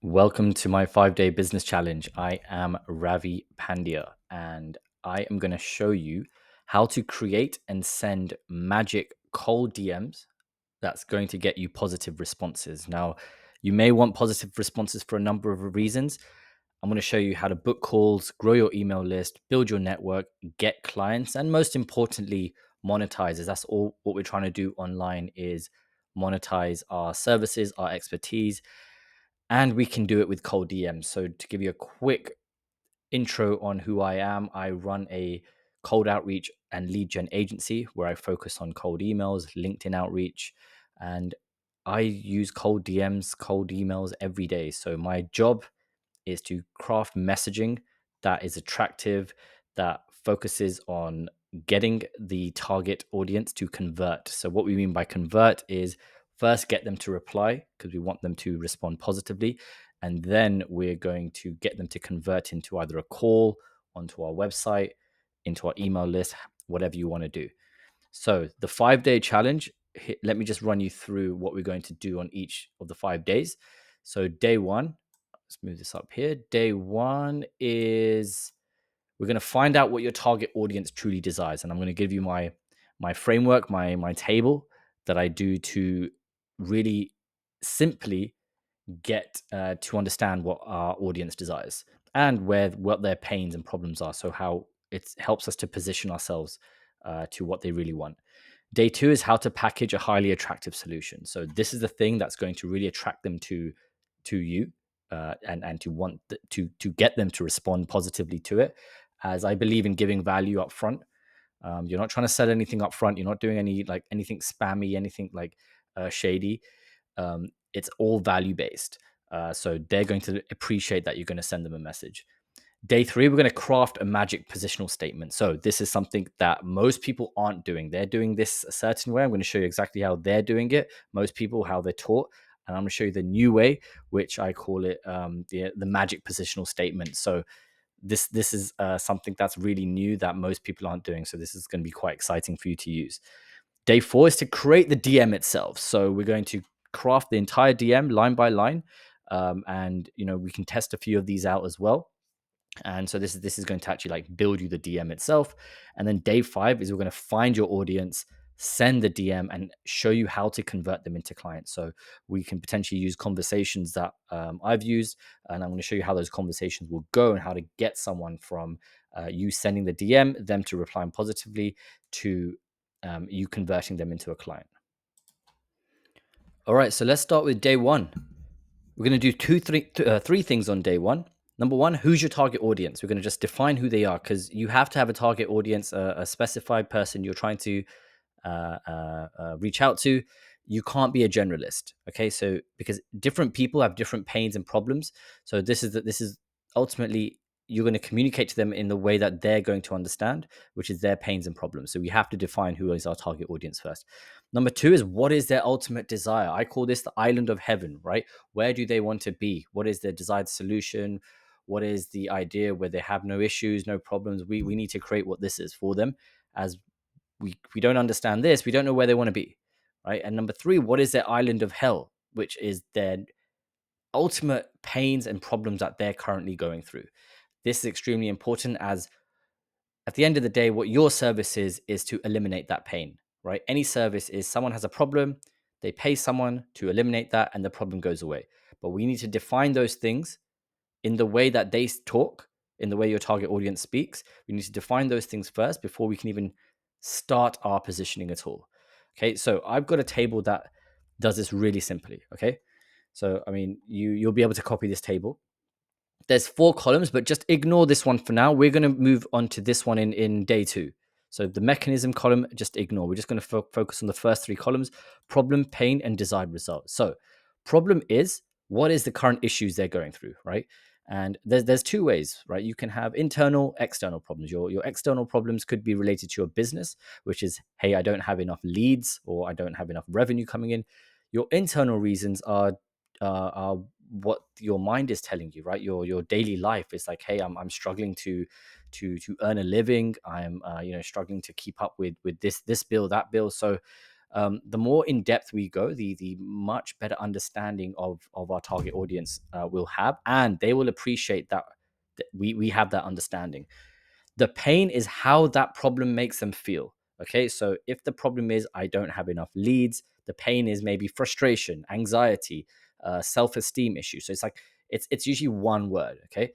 Welcome to my 5-day business challenge. I am Ravi Pandya and I am going to show you how to create and send magic cold DMs that's going to get you positive responses. Now, you may want positive responses for a number of reasons. I'm going to show you how to book calls, grow your email list, build your network, get clients, and most importantly, monetize. As that's all what we're trying to do online is monetize our services, our expertise, and we can do it with cold DMs. So to give you a quick intro on who I am, I run a cold outreach and lead gen agency where I focus on cold emails, LinkedIn outreach, and I use cold DMs, cold emails every day. So my job is to craft messaging that is attractive, that focuses on getting the target audience to convert. So, what we mean by convert is first get them to reply because we want them to respond positively. And then we're going to get them to convert into either a call, onto our website, into our email list, whatever you want to do. So, the 5-day challenge, let me just run you through what we're going to do on each of the 5 days. So, day one, let's move this up here. Day one is we're going to find out what your target audience truly desires, and I'm going to give you my framework, my table that I do to really simply get to understand what our audience desires and what their pains and problems are. So how it helps us to position ourselves to what they really want. Day two is how to package a highly attractive solution. So this is the thing that's going to really attract them to you and to want to get them to respond positively to it. As I believe in giving value up front. You're not trying to sell anything up front. You're not doing anything spammy, anything shady. It's all value based. So they're going to appreciate that you're going to send them a message. Day three, we're going to craft a magic positional statement. So this is something that most people aren't doing. They're doing this a certain way. I'm going to show you exactly how they're doing it. Most people, how they're taught. And I'm going to show you the new way, which I call it the magic positional statement. So this is something that's really new that most people aren't doing. So this is going to be quite exciting for you to use. Day four is to create the DM itself. So we're going to craft the entire DM line by line. And we can test a few of these out as well. And so this is going to actually build you the DM itself. And then day five is we're going to find your audience, send the DM, and show you how to convert them into clients. So we can potentially use conversations that I've used, and I'm going to show you how those conversations will go and how to get someone from you sending the DM, them to replying positively, to you converting them into a client. All right, so let's start with day one. We're going to do three things on day one. Number one, who's your target audience? We're going to just define who they are because you have to have a target audience, a specified person you're trying to reach out to. You can't be a generalist, okay? So because different people have different pains and problems, so this is ultimately you're going to communicate to them in the way that they're going to understand, which is their pains and problems. So we have to define who is our target audience first. Number two is what is their ultimate desire? I call this the island of heaven, right? Where do they want to be? What is their desired solution? What is the idea where they have no issues, no problems? We need to create what this is for them. As we don't understand this, we don't know where they want to be, right? And number three, what is their island of hell, which is their ultimate pains and problems that they're currently going through. This is extremely important as at the end of the day, what your service is to eliminate that pain, right? Any service is someone has a problem, they pay someone to eliminate that, and the problem goes away. But we need to define those things in the way that they talk, in the way your target audience speaks. We need to define those things first before we can even start our positioning at all. Okay, so I've got a table that does this really simply. Okay, so I mean, you'll be able to copy this table. There's 4 columns, but just ignore this one for now. We're going to move on to this one in day 2. So the mechanism column, just ignore. We're just going to focus on the first 3 columns: problem, pain, and desired result. So problem is, what is the current issues they're going through, right? And there's 2 ways, right? You can have internal, external problems. Your external problems could be related to your business, which is, hey, I don't have enough leads or I don't have enough revenue coming in. Your internal reasons are what your mind is telling you, right? Your daily life is like, hey, I'm struggling to earn a living. I'm struggling to keep up with this bill, that bill. So The more in depth we go, the much better understanding of our target audience we'll have, and they will appreciate that we have that understanding. The pain is how that problem makes them feel. Okay, so if the problem is I don't have enough leads, the pain is maybe frustration, anxiety, self-esteem issue. So it's like it's usually one word. Okay,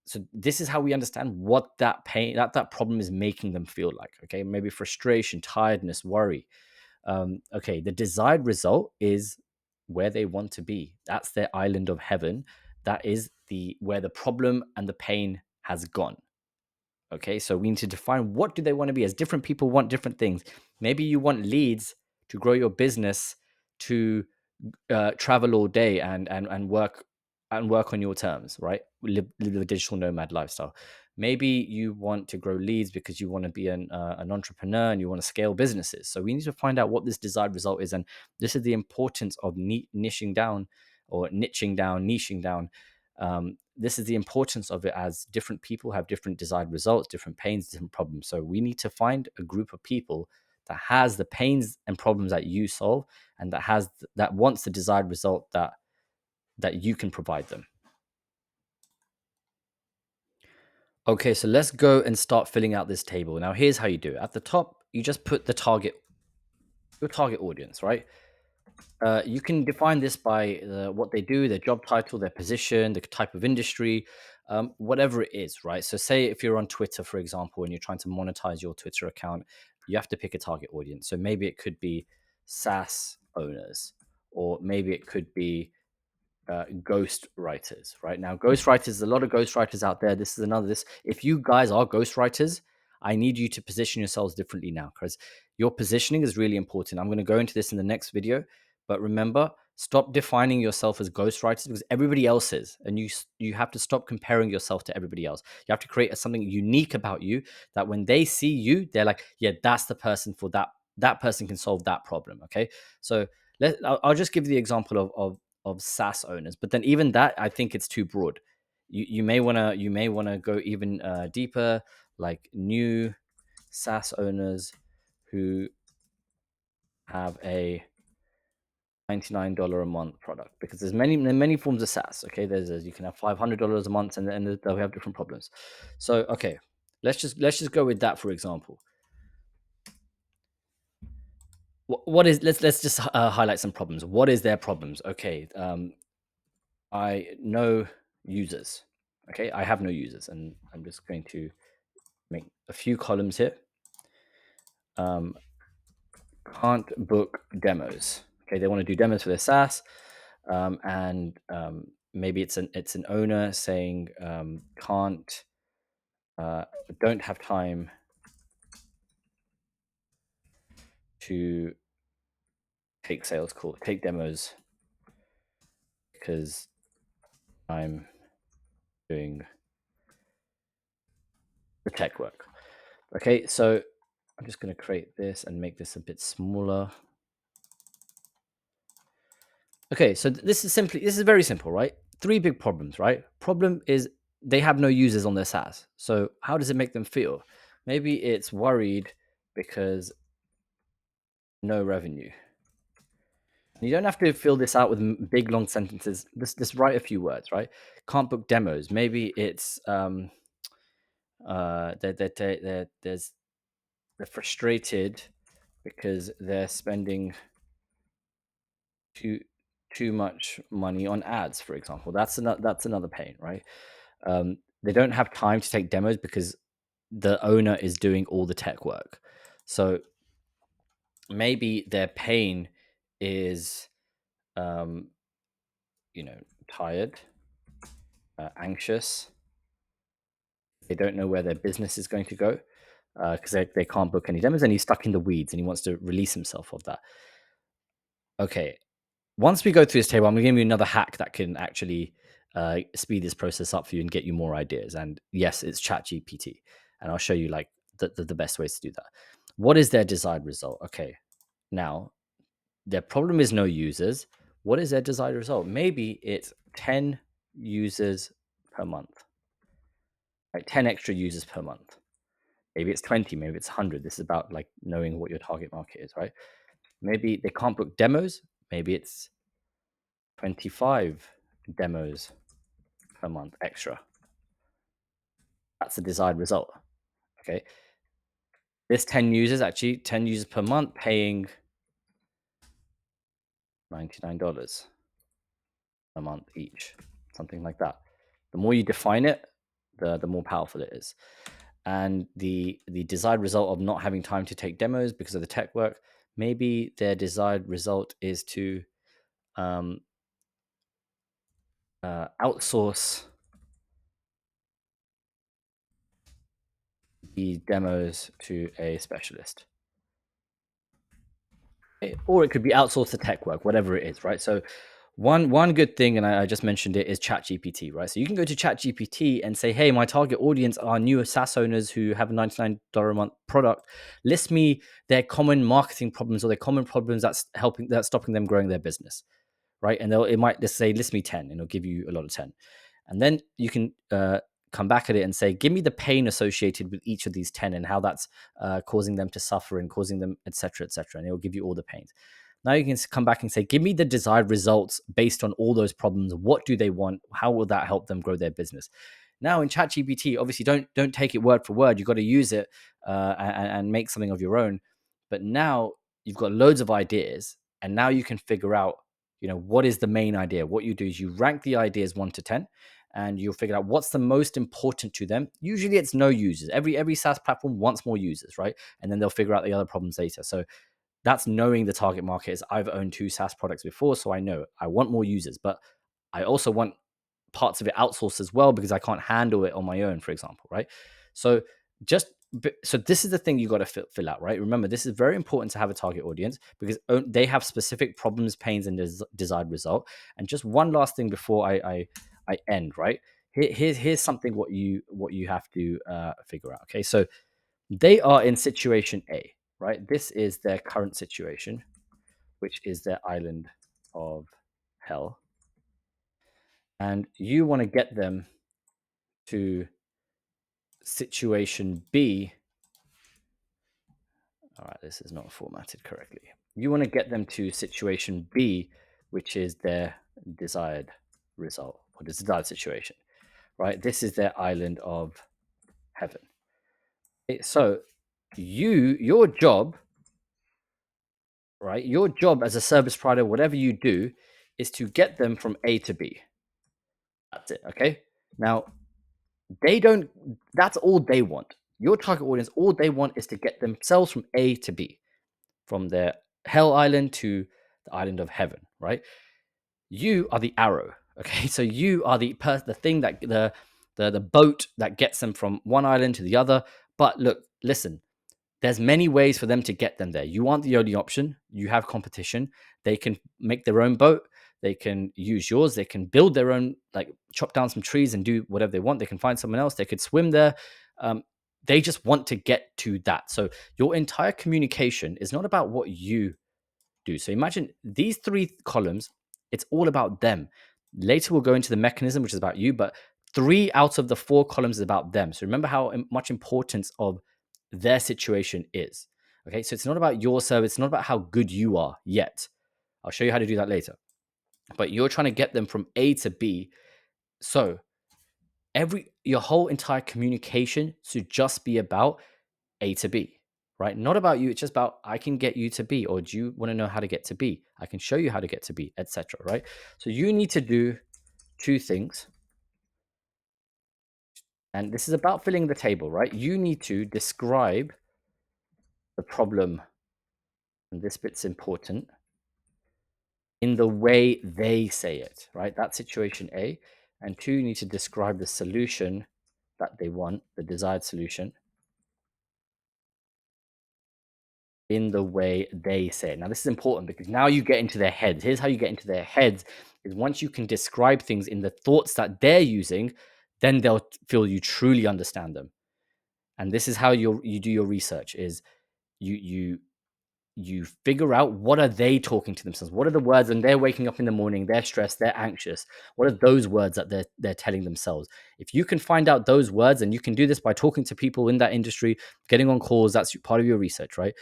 so this is how we understand what that pain, that problem is making them feel like. Okay, maybe frustration, tiredness, worry. Okay, the desired result is where they want to be. That's their island of heaven. That is the where the problem and the pain has gone. Okay, so we need to define what do they want to be, as different people want different things. Maybe you want leads to grow your business, to travel all day and work on your terms, right? Live a digital nomad lifestyle. Maybe you want to grow leads because you want to be an entrepreneur and you want to scale businesses. So we need to find out what this desired result is, and this is the importance of niching down, or niching down. This is the importance of it, as different people have different desired results, different pains, different problems. So we need to find a group of people that has the pains and problems that you solve, and that wants the desired result that you can provide them. Okay, so let's go and start filling out this table. Now, here's how you do it. At the top, you just put your target audience, right? You can define this by what they do, their job title, their position, the type of industry, whatever it is, right? So, say if you're on Twitter, for example, and you're trying to monetize your Twitter account, you have to pick a target audience. So, maybe it could be SaaS owners, or maybe it could be ghost writers. Right now, ghost writers, a lot of ghost writers out there. This is another this If you guys are ghost writers, I need you to position yourselves differently now, because your positioning is really important. I'm going to go into this in the next video, but remember, stop defining yourself as ghost writers, because everybody else is, and you have to stop comparing yourself to everybody else. You have to create something unique about you, that when they see you, they're like, yeah, that's the person for that person can solve that problem. Okay, so I'll just give you the example of SaaS owners, but then even that, I think it's too broad. You may wanna go even deeper, like new SaaS owners who have a $99 a month product, because there's many forms of SaaS. Okay, you can have $500 a month, and they'll have different problems. So okay, let's just go with that for example. What is let's just highlight some problems. What is their problems? Okay, I know users. Okay, I have no users, and I'm just going to make a few columns here. Um, can't book demos. Okay, they want to do demos for their SaaS, and maybe it's an owner saying can't don't have time to take demos because I'm doing the tech work. Okay, so I'm just going to create this and make this a bit smaller. Okay, so this is very simple, right? Three big problems, right? Problem is they have no users on their SaaS. So how does it make them feel? Maybe it's worried because no revenue. And you don't have to fill this out with big long sentences. Just write a few words, right? Can't book demos. Maybe it's they're frustrated because they're spending too too much money on ads, for example. That's another pain, right? They don't have time to take demos because the owner is doing all the tech work. So maybe their pain is, um, tired, anxious. They don't know where their business is going to go because they can't book any demos, and he's stuck in the weeds and he wants to release himself of that. Okay, once we go through this table, I'm going to give you another hack that can actually speed this process up for you and get you more ideas. And yes, it's ChatGPT, and I'll show you like the best ways to do that. What is their desired result? Okay, now their problem is no users. What is their desired result? Maybe it's 10 users per month, like 10 extra users per month. Maybe it's 20, maybe it's 100. This is about like knowing what your target market is, right? Maybe they can't book demos. Maybe it's 25 demos per month extra. That's the desired result. Okay. This 10 users, actually 10 users per month paying $99 a month each, something like that. The more you define it, the more powerful it is. And the desired result of not having time to take demos because of the tech work, maybe their desired result is to outsource the demos to a specialist. Okay? Or it could be outsourced to tech work, whatever it is, right? So one good thing, and I just mentioned it, is ChatGPT, right? So you can go to ChatGPT and say, hey, my target audience are newer SaaS owners who have a $99 a month product. List me their common marketing problems or their common problems that's stopping them growing their business, right? And it might just say, list me 10, and it'll give you a lot of 10. And then you can come back at it and say, give me the pain associated with each of these 10 and how that's causing them to suffer and causing them, et cetera, et cetera. And it'll give you all the pains. Now you can come back and say, give me the desired results based on all those problems. What do they want? How will that help them grow their business? Now in ChatGPT, obviously don't take it word for word. You've got to use it and make something of your own. But now you've got loads of ideas, and now you can figure out, what is the main idea. What you do is you rank the ideas 1 to 10, and you'll figure out what's the most important to them. Usually it's no users. Every SaaS platform wants more users, right? And then they'll figure out the other problems later. So that's knowing the target market. Is I've owned 2 SaaS products before, so I know I want more users, but I also want parts of it outsourced as well because I can't handle it on my own, for example, right? So so this is the thing you got to fill out, right? Remember, this is very important to have a target audience because they have specific problems, pains, and desired result. And just one last thing before I end, right? Here's something what you have to figure out. Okay, so they are in situation A, right? This is their current situation, which is their island of hell. And you want to get them to situation B. All right, this is not formatted correctly. You want to get them to situation B, which is their desired result or the desired situation, right? This is their island of heaven. So your job, right? Your job as a service provider, whatever you do, is to get them from A to B. That's it. Okay. Now, that's all they want. Your target audience, all they want is to get themselves from A to B, from their hell island to the island of heaven, right? You are the arrow. Okay. So you are the thing that the boat that gets them from one island to the other. But look, listen, there's many ways for them to get them there. You aren't the only option. You have competition. They can make their own boat. They can use yours. They can build their own, like chop down some trees and do whatever they want. They can find someone else. They could swim there. They just want to get to that. So your entire communication is not about what you do. So imagine these 3 columns, it's all about them. Later we'll go into the mechanism, which is about you, but 3 out of the 4 columns is about them. So remember how much importance of their situation is. Okay, so it's not about your service, it's not about how good you are yet. I'll show you how to do that later. But you're trying to get them from A to B. So your whole entire communication should just be about A to B, right? Not about you. It's just about, I can get you to B, or do you want to know how to get to B? I can show you how to get to B, etc. Right? So you need to do 2 things. And this is about filling the table, right? You need to describe the problem, and this bit's important, in the way they say it, right? That's situation A. And 2, you need to describe the solution that they want, the desired solution, in the way they say it. Now, this is important because now you get into their heads. Here's how you get into their heads is once you can describe things in the thoughts that they're using, then they'll feel you truly understand them. And this is how you do your research is you figure out what are they talking to themselves, what are the words, and they're waking up in the morning, they're stressed, they're anxious, what are those words that they're telling themselves? If you can find out those words, and you can do this by talking to people in that industry, getting on calls, that's part of your research, right?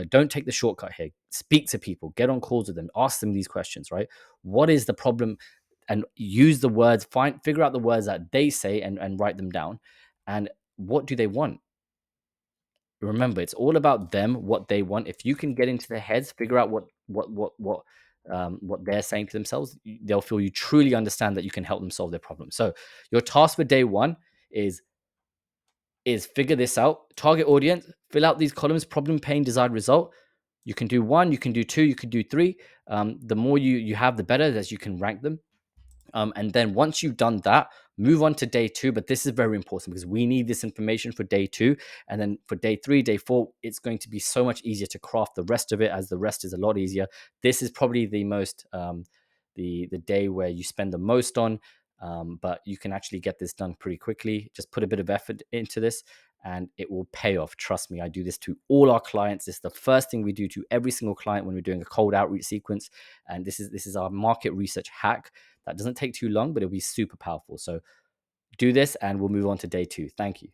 Don't take the shortcut here. Speak to people, get on calls with them, ask them these questions, right? What is the problem? And use the words, figure out the words that they say, and write them down. And what do they want? Remember, it's all about them, what they want. If you can get into their heads, figure out what they're saying to themselves, they'll feel you truly understand that you can help them solve their problem. So your task for day one is figure this out, target audience, fill out these columns: problem, pain, desired result. You can do one, you can do two, you can do three. The more you have, the better, as you can rank them. And then once you've done that, move on to day two. But this is very important because we need this information for day two. And then for day three, day four, it's going to be so much easier to craft the rest of it, as the rest is a lot easier. This is probably the most, the day where you spend the most on. But you can actually get this done pretty quickly. Just put a bit of effort into this and it will pay off. Trust me, I do this to all our clients. This is the first thing we do to every single client when we're doing a cold outreach sequence. And this is our market research hack. That doesn't take too long, but it'll be super powerful. So do this and we'll move on to day two. Thank you.